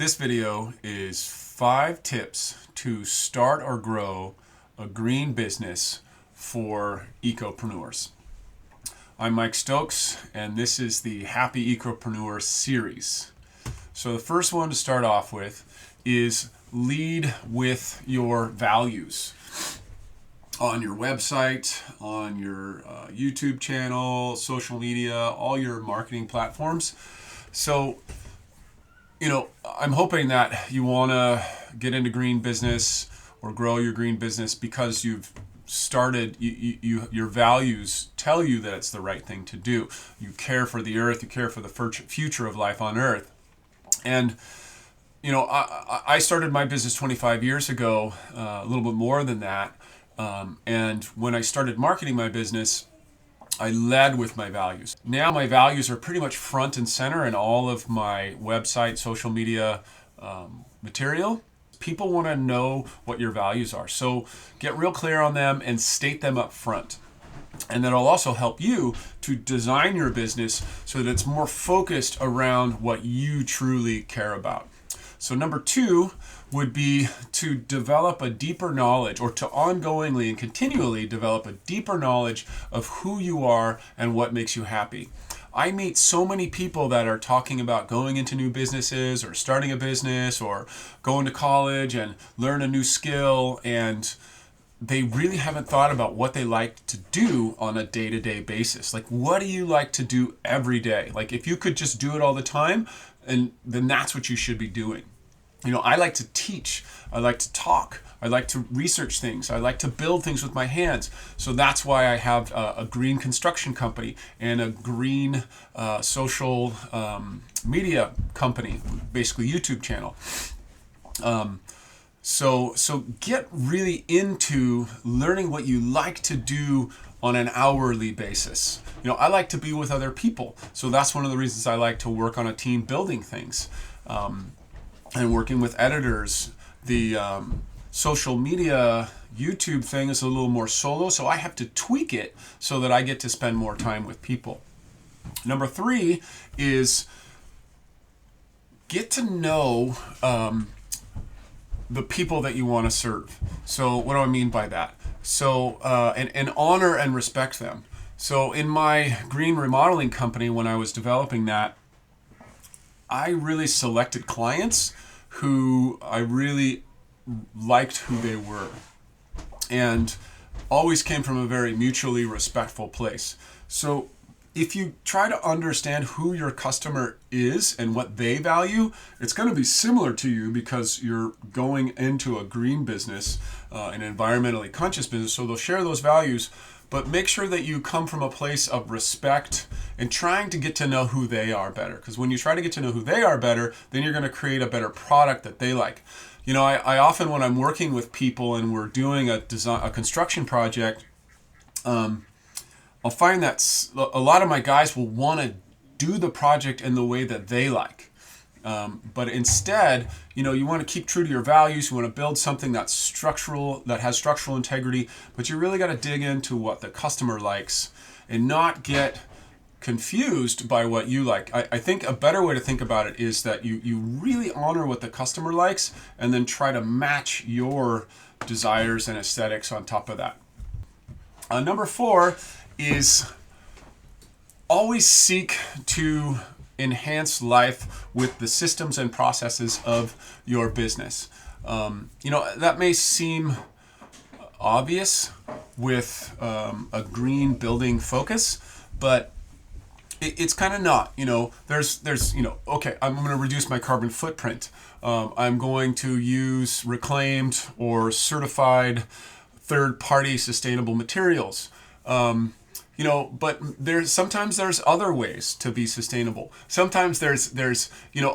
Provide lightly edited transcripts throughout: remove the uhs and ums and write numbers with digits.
This video is 5 tips to start or grow a green business for ecopreneurs. I'm Mike Stokes, and this is the Happy Ecopreneur series. So the first one to start off with is lead with your values. On your website, on your YouTube channel, social media, all your marketing platforms. So, I'm hoping that you want to get into green business or grow your green business because you've started, your values tell you that it's the right thing to do. You care for the earth, you care for the future of life on earth. And, I started my business 25 years ago, a little bit more than that. And when I started marketing my business, I led with my values. Now my values are pretty much front and center in all of my website, social media material. People want to know what your values are. So get real clear on them and state them up front. And that'll also help you to design your business so that it's more focused around what you truly care about. So number 2 would be to develop a deeper knowledge, or to ongoingly and continually develop a deeper knowledge of who you are and what makes you happy. I meet so many people that are talking about going into new businesses or starting a business or going to college and learn a new skill, and they really haven't thought about what they like to do on a day-to-day basis. Like, what do you like to do every day? Like, if you could just do it all the time, and then that's what you should be doing. I like to teach, I like to talk, I like to research things, I like to build things with my hands. So that's why I have a green construction company and a green social media company, basically YouTube channel. So get really into learning what you like to do on an hourly basis. I like to be with other people. So that's one of the reasons I like to work on a team building things. And working with editors. The social media YouTube thing is a little more solo, so I have to tweak it so that I get to spend more time with people. Number 3 is get to know the people that you want to serve. So what do I mean by that? So and honor and respect them. So in my green remodeling company, when I was developing that, I really selected clients who I really liked who they were, and always came from a very mutually respectful place. So if you try to understand who your customer is and what they value, it's going to be similar to you because you're going into a green business, an environmentally conscious business, so they'll share those values. But make sure that you come from a place of respect and trying to get to know who they are better. Because when you try to get to know who they are better, then you're going to create a better product that they like. I often, when I'm working with people and we're doing a construction project, I'll find that a lot of my guys will want to do the project in the way that they like. But instead, you want to keep true to your values. You want to build something that's structural, that has structural integrity, but you really got to dig into what the customer likes and not get confused by what you like. I think a better way to think about it is that you really honor what the customer likes and then try to match your desires and aesthetics on top of that. Number 4 is always seek to enhance life with the systems and processes of your business. That may seem obvious with a green building focus, but it's kind of not. There's okay, I'm going to reduce my carbon footprint. I'm going to use reclaimed or certified third-party sustainable materials. But sometimes there's other ways to be sustainable. Sometimes there's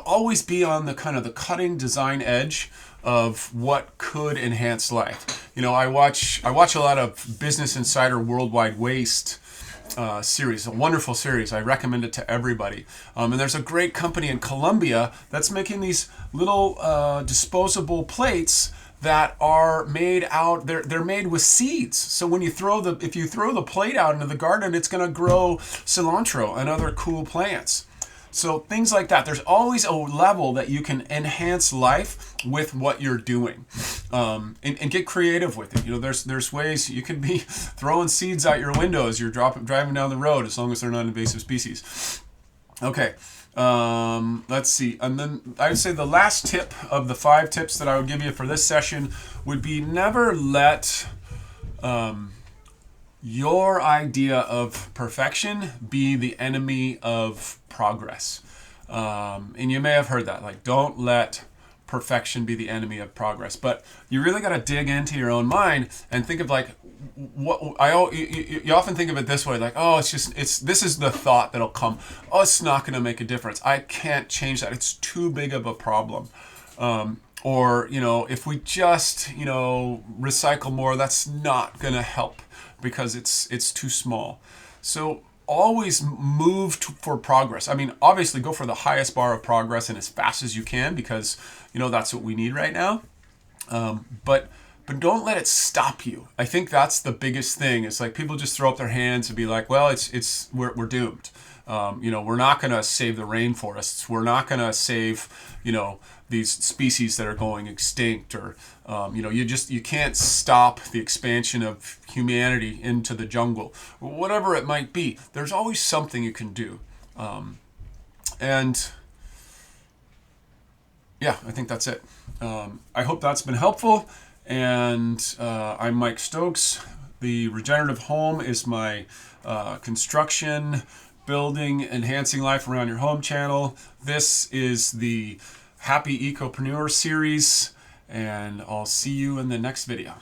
always be on the kind of the cutting design edge of what could enhance life. I watch a lot of Business Insider Worldwide Waste series, a wonderful series. I recommend it to everybody. And there's a great company in Colombia that's making these little disposable plates that are made out, they're made with seeds. So when if you throw the plate out into the garden, it's going to grow cilantro and other cool plants. So things like that. There's always a level that you can enhance life with what you're doing, and get creative with it. There's ways you can be throwing seeds out your window as you're driving down the road, as long as they're not invasive species. Okay. Let's see. And then I would say the last tip of the 5 tips that I would give you for this session would be never let your idea of perfection be the enemy of progress. And you may have heard that, like, don't let perfection be the enemy of progress. But you really got to dig into your own mind and think of, like, you often think of it this way, like, oh, this is the thought that'll come. Oh, it's not going to make a difference. I can't change that. It's too big of a problem. Or, if we just, recycle more, that's not going to help because it's too small. So always move for progress. I mean, obviously go for the highest bar of progress and as fast as you can, because, that's what we need right now. But don't let it stop you. I think that's the biggest thing. It's like people just throw up their hands and be like, well, we're doomed. We're not going to save the rainforests. We're not going to save, these species that are going extinct, or, you can't stop the expansion of humanity into the jungle, whatever it might be. There's always something you can do. And yeah, I think that's it. I hope that's been helpful. And I'm Mike Stokes. The Regenerative Home is my construction, building, enhancing life around your home channel. This is the Happy Ecopreneur series, and I'll see you in the next video.